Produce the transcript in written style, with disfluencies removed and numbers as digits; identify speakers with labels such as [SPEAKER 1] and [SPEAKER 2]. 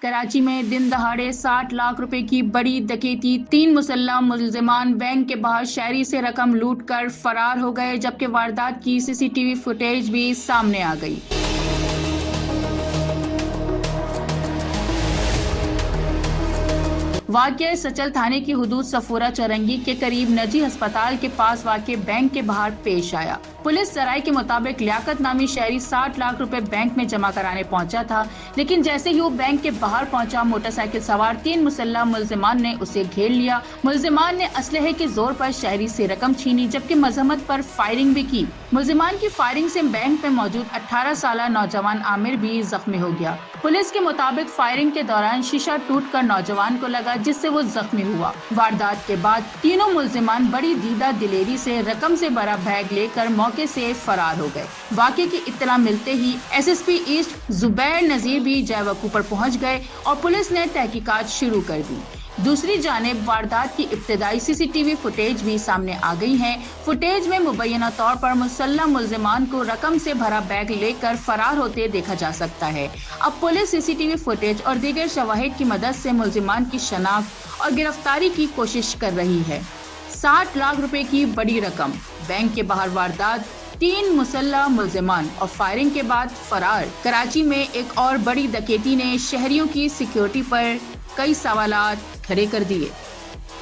[SPEAKER 1] कराची में दिन दहाड़े 60 लाख रुपए की बड़ी डकैती। 3 मुसल्लह मुलजिमान बैंक के बाहर शहरी से रकम लूटकर फरार हो गए, जबकि वारदात की सीसीटीवी फुटेज भी सामने आ गई। वाकया सचल थाने की हुदूद सफूरा चौरंगी के करीब नजी अस्पताल के पास वाक़े बैंक के बाहर पेश आया। पुलिस जराये के मुताबिक लियाकत नामी शहरी 60 लाख रुपए बैंक में जमा कराने पहुंचा था, लेकिन जैसे ही वो बैंक के बाहर पहुंचा, मोटरसाइकिल सवार 3 मुसल्लह मुलजिमान ने उसे घेर लिया। मुलजिमान ने असलहे के जोर पर शहरी से रकम छीनी, जबकि मजम्मत पर फायरिंग भी की। मुलजिमान की फायरिंग से बैंक में मौजूद 18 साल नौजवान आमिर भी जख्मी हो गया। पुलिस के मुताबिक फायरिंग के दौरान शीशा टूटकर नौजवान को लगा, जिससे वो जख्मी हुआ। वारदात के बाद तीनों मुलजिमान बड़ी दीदा दिलेरी से रकम से भरा बैग लेकर मौके से फरार हो गए। वाक़े की इत्तला मिलते ही एसएसपी ईस्ट जुबैर नजीर भी जयवकू पर पहुंच गए और पुलिस ने तहकीकात शुरू कर दी। दूसरी जानिब वारदात की इब्तदाई सीसीटीवी फुटेज भी सामने आ गई है। फुटेज में मुबैना तौर पर मुसल्लह मुलजिमान को रकम से भरा बैग लेकर फरार होते देखा जा सकता है। अब पुलिस सीसीटीवी फुटेज और दीगर शवाहिद की मदद से मुलजिमान की शनाख्त और गिरफ्तारी की कोशिश कर रही है। 60 लाख रुपए की बड़ी रकम, बैंक के बाहर वारदात, 3 मुसल्लह मुलजिमान और फायरिंग के बाद फरार। कराची में एक और बड़ी डकैती ने शहरियों की सिक्योरिटी पर कई सवालात खड़े कर दिए।